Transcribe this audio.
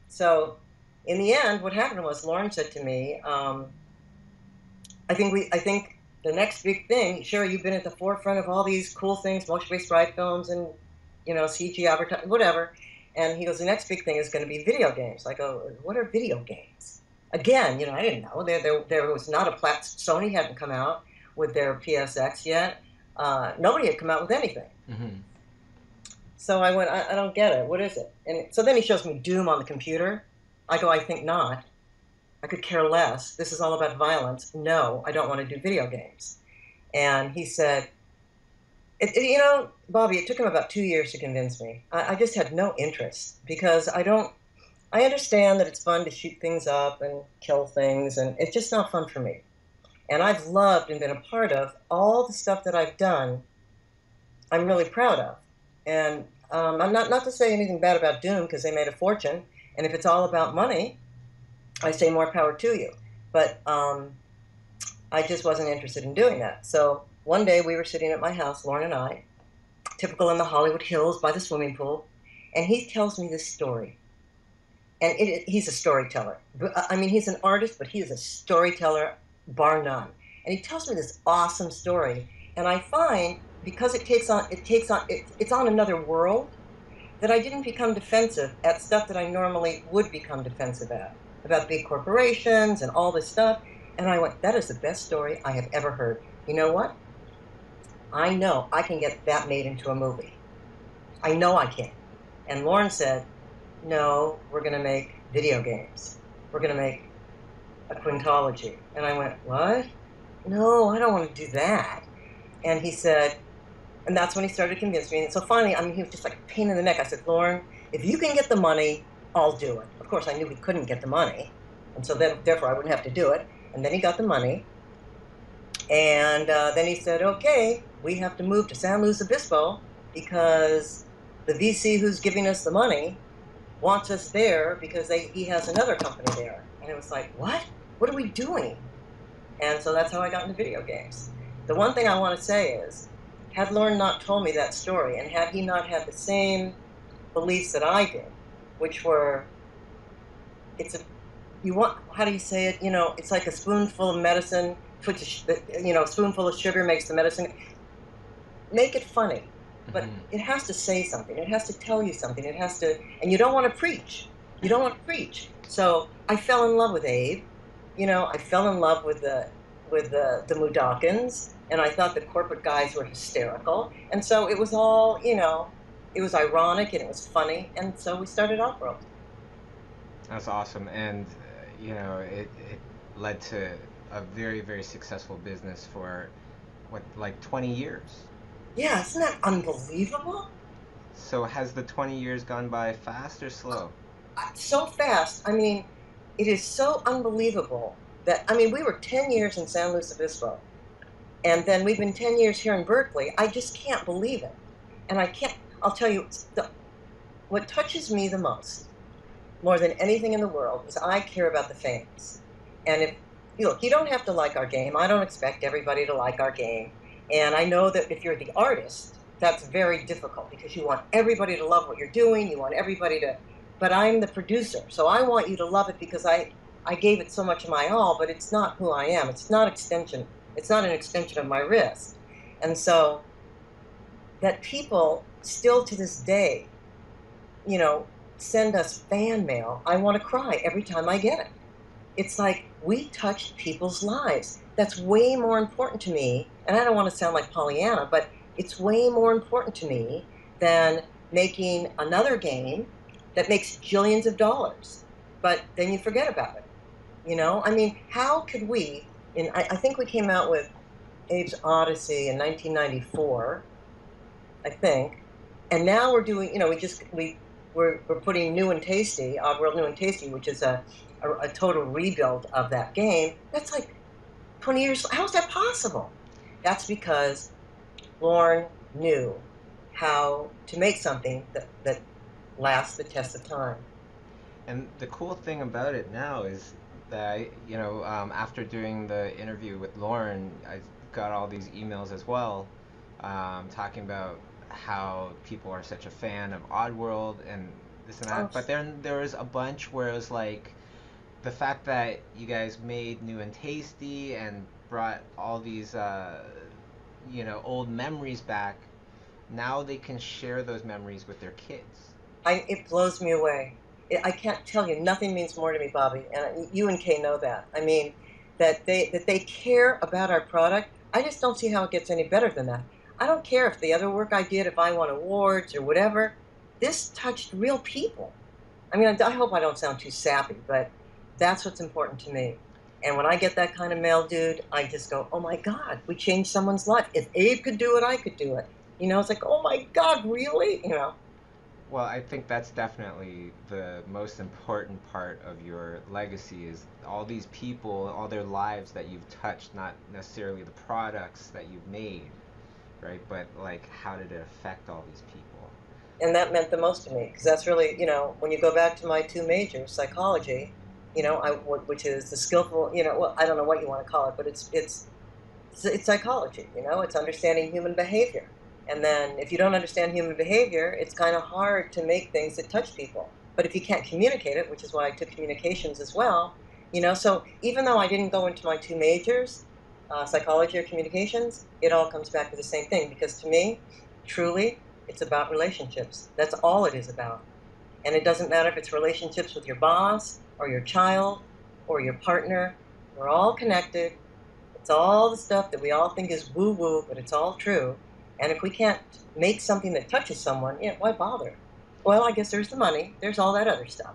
So in the end, what happened was Lauren said to me, I think the next big thing, sure, you've been at the forefront of all these cool things, motion-based ride films and, CG advertising, whatever. And he goes, the next big thing is going to be video games. I go, what are video games? Again, I didn't know. There was not a Sony hadn't come out with their PSX yet. Nobody had come out with anything. Mm-hmm. So I went, I don't get it. What is it? And so then he shows me Doom on the computer. I go, I think not. I could care less. This is all about violence. No, I don't want to do video games. And he said, Bobby, it took him about 2 years to convince me. I just had no interest because I understand that it's fun to shoot things up and kill things, and it's just not fun for me. And I've loved and been a part of all the stuff that I've done, I'm really proud of. And I'm not to say anything bad about Doom because they made a fortune. And if it's all about money, I say more power to you. But I just wasn't interested in doing that. So one day we were sitting at my house, Lauren and I, typical in the Hollywood Hills by the swimming pool, and he tells me this story. And he's a storyteller. I mean, he's an artist, but he is a storyteller, bar none. And he tells me this awesome story, and I find because it's on another world that I didn't become defensive at stuff that I normally would become defensive at, about big corporations and all this stuff. And I went, that is the best story I have ever heard. You know what? I know I can get that made into a movie. I know I can. And Lauren said, no, we're going to make video games. We're going to make a quintology. And I went, what? No, I don't want to do that. And he said, and that's when he started to convince me. And so finally, I mean, he was just like a pain in the neck. I said, Lauren, if you can get the money, I'll do it. Of course, I knew he couldn't get the money. And so then, therefore, I wouldn't have to do it. And then he got the money. And then he said, okay, we have to move to San Luis Obispo because the VC who's giving us the money wants us there because he has another company there. And it was like, what? What are we doing? And so that's how I got into video games. The one thing I want to say is, had Lauren not told me that story, and had he not had the same beliefs that I did, which were, how do you say it? It's like a spoonful of medicine, a spoonful of sugar makes the medicine. Make it funny, but Mm-hmm. it has to say something. It has to tell you something. It has to, and you don't want to preach. You don't want to preach. So I fell in love with Abe. I fell in love with the Mudokins, and I thought the corporate guys were hysterical. And so it was all, it was ironic and it was funny. And so we started Oddworld. That's awesome, and it led to a very, very successful business for what, like 20 years. Yeah, isn't that unbelievable? So has the 20 years gone by fast or slow? So fast. I mean, it is so unbelievable that, I mean, we were 10 years in San Luis Obispo, and then we've been 10 years here in Berkeley. I just can't believe it. And I'll tell you, what touches me the most, more than anything in the world, is I care about the fans. And look, you don't have to like our game. I don't expect everybody to like our game. And I know that if you're the artist, that's very difficult because you want everybody to love what you're doing. You want everybody to, but I'm the producer. So I want you to love it because I gave it so much of my all, but it's not who I am. It's not extension. It's not an extension of my wrist. And so that people still to this day, you know, send us fan mail, I want to cry every time I get it. It's like we touched people's lives. That's way more important to me. And I don't want to sound like Pollyanna, but it's way more important to me than making another game that makes jillions of dollars. But then you forget about it. I mean, how could we, I think we came out with Abe's Odyssey in 1994, I think. And now we're doing, we're putting New and Tasty, Oddworld New and Tasty, which is a total rebuild of that game. That's like 20 years. How is that possible? That's because Lauren knew how to make something that lasts the test of time. And the cool thing about it now is that after doing the interview with Lauren, I got all these emails as well, talking about how people are such a fan of Oddworld, and this and Oh, that. But then there was a bunch where it was like the fact that you guys made new and tasty and brought all these old memories back. Now they can share those memories with their kids. it blows me away. I can't tell you. Nothing means more to me, Bobby, and you and Kay know that. I mean, that they care about our product. I just don't see how it gets any better than that. I don't care if the other work I did, if I won awards or whatever. This touched real people. I mean, I hope I don't sound too sappy, but that's what's important to me. And when I get that kind of mail, dude, I just go, oh my God, we changed someone's life. If Abe could do it, I could do it. It's like, oh my God, really? Well, I think that's definitely the most important part of your legacy is all these people, all their lives that you've touched, not necessarily the products that you've made, right? But like how did it affect all these people? And that meant the most to me because that's really, when you go back to my two majors, psychology, which is the skillful, well, I don't know what you want to call it, but it's psychology. It's understanding human behavior. And then if you don't understand human behavior, it's kind of hard to make things that touch people. But if you can't communicate it, which is why I took communications as well, so even though I didn't go into my two majors, psychology or communications, it all comes back to the same thing because to me, truly, it's about relationships. That's all it is about. And it doesn't matter if it's relationships with your boss or your child or your partner. We're all connected. It's all the stuff that we all think is woo woo, but it's all true. And if we can't make something that touches someone, yeah, why bother? Well, I guess there's the money, there's all that other stuff.